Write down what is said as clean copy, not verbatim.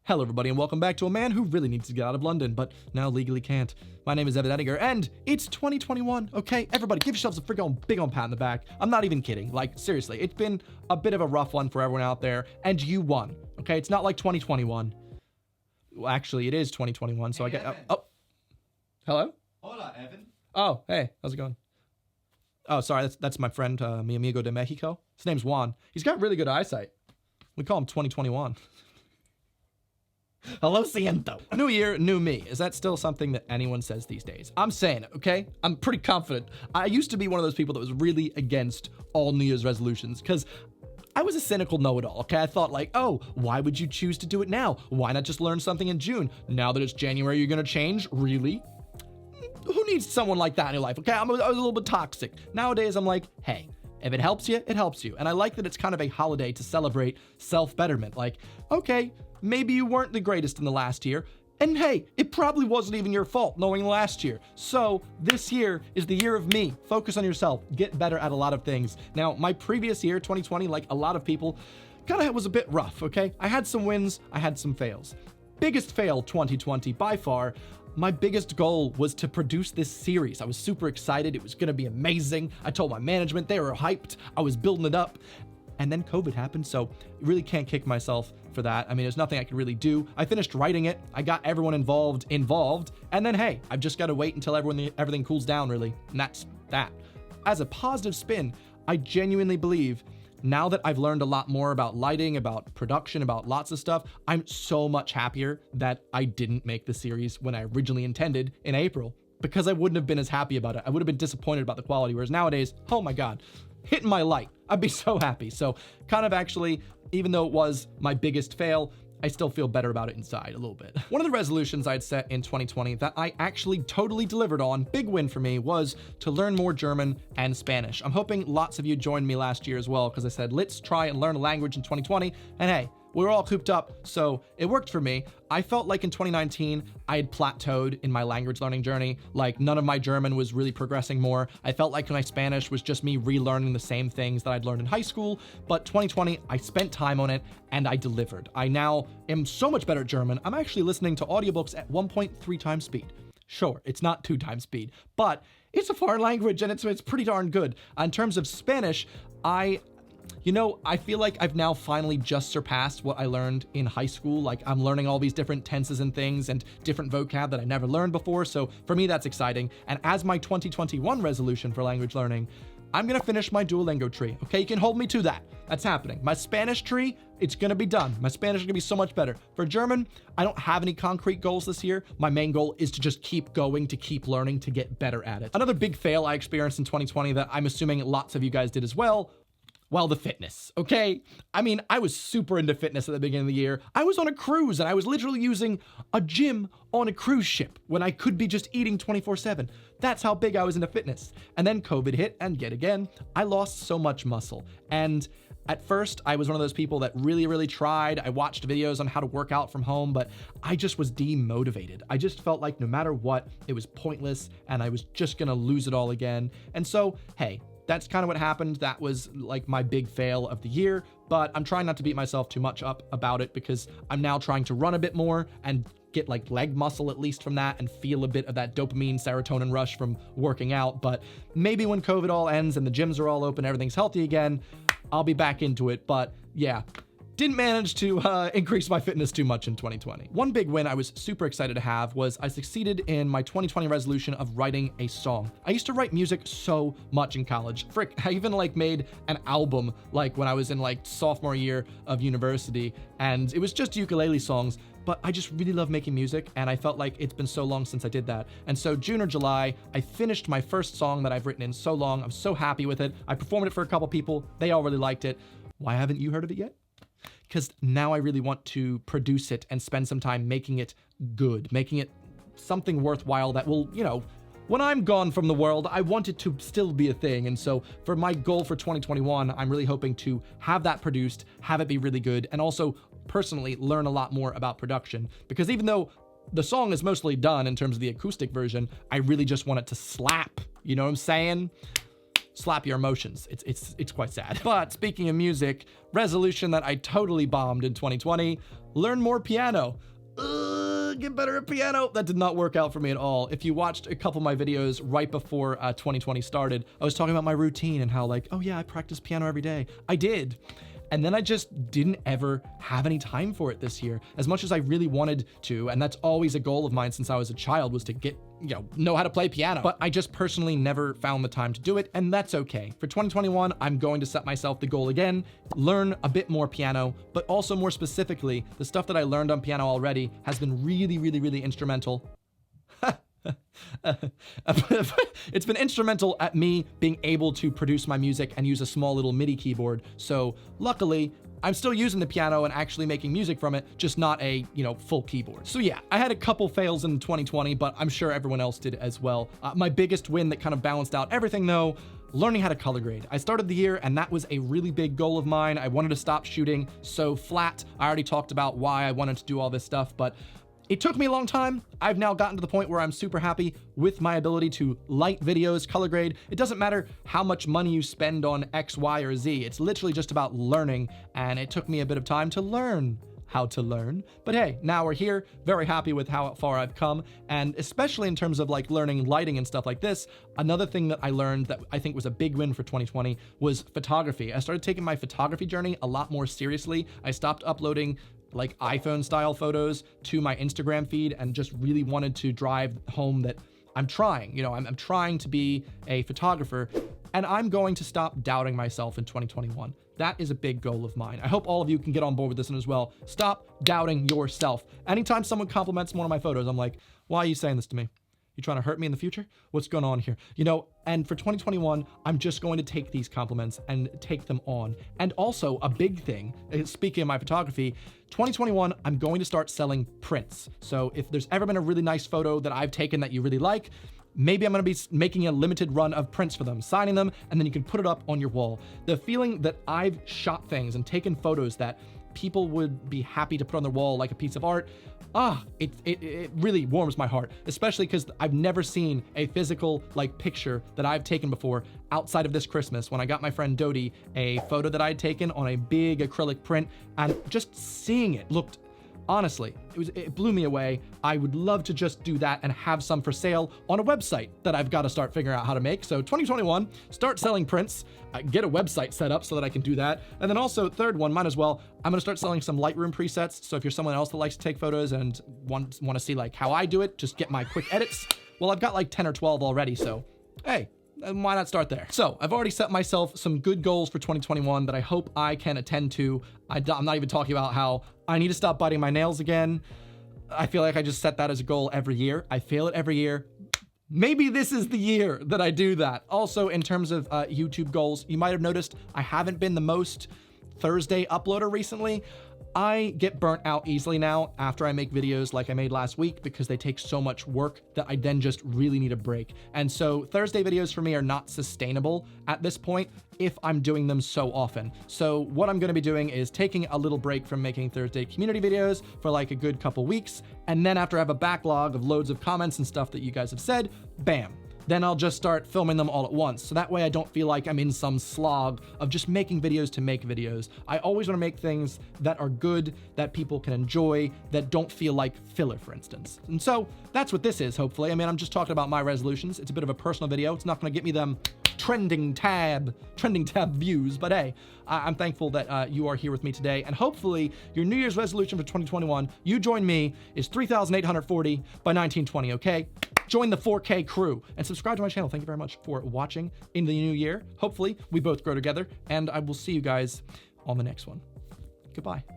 Hello everybody and welcome back to a man who really needs to get out of London, but now legally can't. My name is Edinger and it's 2021, okay? Everybody give yourselves a freaking big on pat in the back. I'm not even kidding, like seriously, it's been a bit of a rough one for everyone out there and you won, okay? It's not like 2021. Well, actually, it is 2021, so hey, I get, Evan. oh, hello? Hola, Evan. Oh, hey, how's it going? Oh, sorry, that's my friend, mi amigo de Mexico. His name's Juan. He's got really good eyesight. We call him 2021. Hello, siento. New year, new me. Is that still something that anyone says these days? I'm saying it, okay? I'm pretty confident. I used to be one of those people that was really against all New Year's resolutions because I was a cynical know-it-all, okay? I thought like, oh, why would you choose to do it now? Why not just learn something in June? Now that it's January, you're gonna change? Really? Who needs someone like that in your life, okay? I was a little bit toxic. Nowadays, I'm like, hey, if it helps you, it helps you. And I like that it's kind of a holiday to celebrate self-betterment. Like, okay, maybe you weren't the greatest in the last year, and hey, it probably wasn't even your fault knowing last year. So this year is the year of me. Focus on yourself. Get better at a lot of things. Now, my previous year, 2020, like a lot of people, kind of was a bit rough, okay? I had some wins, I had some fails. Biggest fail 2020 by far. My biggest goal was to produce this series. I was super excited. It was going to be amazing. I told my management, they were hyped. I was building it up. And then COVID happened, so really can't kick myself for that. I mean, there's nothing I could really do. I finished writing it. I got everyone involved, and then hey, I've just got to wait until everything cools down, really. And that's that. As a positive spin, I genuinely believe now that I've learned a lot more about lighting, about production, about lots of stuff, I'm so much happier that I didn't make the series when I originally intended in April, because I wouldn't have been as happy about it. I would have been disappointed about the quality, whereas nowadays, oh my God, hitting my light. I'd be so happy. So kind of actually, even though it was my biggest fail, I still feel better about it inside a little bit. One of the resolutions I'd set in 2020 that I actually totally delivered on, big win for me, was to learn more German and Spanish. I'm hoping lots of you joined me last year as well, because I said, let's try and learn a language in 2020. And hey, we were all cooped up, so it worked for me. I felt like in 2019, I had plateaued in my language learning journey. Like none of my German was really progressing more. I felt like my Spanish was just me relearning the same things that I'd learned in high school. But 2020, I spent time on it and I delivered. I now am so much better at German. I'm actually listening to audiobooks at 1.3 times speed. Sure, it's not 2 times speed, but it's a foreign language and it's pretty darn good. In terms of Spanish, I feel like I've now finally just surpassed what I learned in high school. Like I'm learning all these different tenses and things and different vocab that I never learned before. So for me, that's exciting. And as my 2021 resolution for language learning, I'm going to finish my Duolingo tree. Okay, you can hold me to that. That's happening. My Spanish tree, it's going to be done. My Spanish is going to be so much better. For German, I don't have any concrete goals this year. My main goal is to just keep going, to keep learning, to get better at it. Another big fail I experienced in 2020 that I'm assuming lots of you guys did as well, well, the fitness, okay? I mean, I was super into fitness at the beginning of the year. I was on a cruise and I was literally using a gym on a cruise ship when I could be just eating 24/7. That's how big I was into fitness. And then COVID hit, and yet again, I lost so much muscle. And at first, I was one of those people that really tried. I watched videos on how to work out from home, but I just was demotivated. I just felt like no matter what, it was pointless and I was just gonna lose it all again. And so, hey, that's kind of what happened. That was like my big fail of the year, but I'm trying not to beat myself too much up about it because I'm now trying to run a bit more and get like leg muscle at least from that and feel a bit of that dopamine serotonin rush from working out. But maybe when COVID all ends and the gyms are all open, everything's healthy again, I'll be back into it. But yeah, didn't manage to increase my fitness too much in 2020. One big win I was super excited to have was I succeeded in my 2020 resolution of writing a song. I used to write music so much in college. Frick, I even like made an album like when I was in like sophomore year of university, and it was just ukulele songs, but I just really love making music and I felt like it's been so long since I did that. And so June or July, I finished my first song that I've written in so long. I'm so happy with it. I performed it for a couple people. They all really liked it. Why haven't you heard of it yet? Because now I really want to produce it and spend some time making it good, making it something worthwhile that will, when I'm gone from the world, I want it to still be a thing. And so for my goal for 2021, I'm really hoping to have that produced, have it be really good, and also personally learn a lot more about production. Because even though the song is mostly done in terms of the acoustic version, I really just want it to slap. You know what I'm saying? Slap your emotions. It's quite sad. But speaking of music, resolution that I totally bombed in 2020, learn more piano. Get better at piano. That did not work out for me at all. If you watched a couple of my videos right before 2020 started, I was talking about my routine and how like, oh yeah, I practice piano every day. I did. And then I just didn't ever have any time for it this year, as much as I really wanted to. And that's always a goal of mine since I was a child, was to get, know how to play piano. But I just personally never found the time to do it, and that's okay. For 2021, I'm going to set myself the goal again, learn a bit more piano, but also more specifically, the stuff that I learned on piano already has been really, really, really instrumental. It's been instrumental at me being able to produce my music and use a small little MIDI keyboard. So luckily, I'm still using the piano and actually making music from it, just not a, full keyboard. So yeah, I had a couple fails in 2020, but I'm sure everyone else did as well. My biggest win that kind of balanced out everything though, learning how to color grade. I started the year and that was a really big goal of mine. I wanted to stop shooting so flat. I already talked about why I wanted to do all this stuff, but it took me a long time. I've now gotten to the point where I'm super happy with my ability to light videos, color grade. It doesn't matter how much money you spend on X, Y, or Z. It's literally just about learning, and it took me a bit of time to learn how to learn. But hey, now we're here, very happy with how far I've come, and especially in terms of like learning lighting and stuff like this, another thing that I learned that I think was a big win for 2020 was photography. I started taking my photography journey a lot more seriously. I stopped uploading like iPhone style photos to my Instagram feed and just really wanted to drive home that I'm trying, I'm trying to be a photographer, and I'm going to stop doubting myself in 2021. That is a big goal of mine. I hope all of you can get on board with this one as well. Stop doubting yourself. Anytime someone compliments one of my photos, I'm like, why are you saying this to me? You trying to hurt me in the future? What's going on here? And for 2021, I'm just going to take these compliments and take them on. And also a big thing, speaking of my photography, 2021, I'm going to start selling prints. So if there's ever been a really nice photo that I've taken that you really like, maybe I'm going to be making a limited run of prints for them, signing them, and then you can put it up on your wall. The feeling that I've shot things and taken photos that people would be happy to put on their wall like a piece of art, it really warms my heart, especially because I've never seen a physical picture that I've taken before outside of this Christmas when I got my friend Dodie a photo that I had taken on a big acrylic print, and just seeing it looked, honestly, it blew me away. I would love to just do that and have some for sale on a website that I've got to start figuring out how to make. So 2021, start selling prints, get a website set up so that I can do that. And then also third one, might as well, I'm going to start selling some Lightroom presets. So if you're someone else that likes to take photos and want to see how I do it, just get my quick edits. Well, I've got 10 or 12 already. So hey, why not start there? So I've already set myself some good goals for 2021 that I hope I can attend to. I'm not even talking about how I need to stop biting my nails again. I feel like I just set that as a goal every year. I fail it every year. Maybe this is the year that I do that. Also, in terms of YouTube goals, you might have noticed I haven't been the most Thursday uploader recently. I get burnt out easily now after I make videos like I made last week because they take so much work that I then just really need a break. And so Thursday videos for me are not sustainable at this point if I'm doing them so often. So what I'm going to be doing is taking a little break from making Thursday community videos for a good couple weeks. And then after I have a backlog of loads of comments and stuff that you guys have said, bam. Then I'll just start filming them all at once. So that way I don't feel like I'm in some slog of just making videos to make videos. I always want to make things that are good, that people can enjoy, that don't feel like filler, for instance. And so that's what this is, hopefully. I'm just talking about my resolutions. It's a bit of a personal video. It's not going to get me them trending tab views, but hey, I'm thankful that you are here with me today, and hopefully your New Year's resolution for 2021, you join me, is 3,840 by 1920, okay? Join the 4K crew and subscribe to my channel. Thank you very much for watching in the new year. Hopefully we both grow together, and I will see you guys on the next one. Goodbye.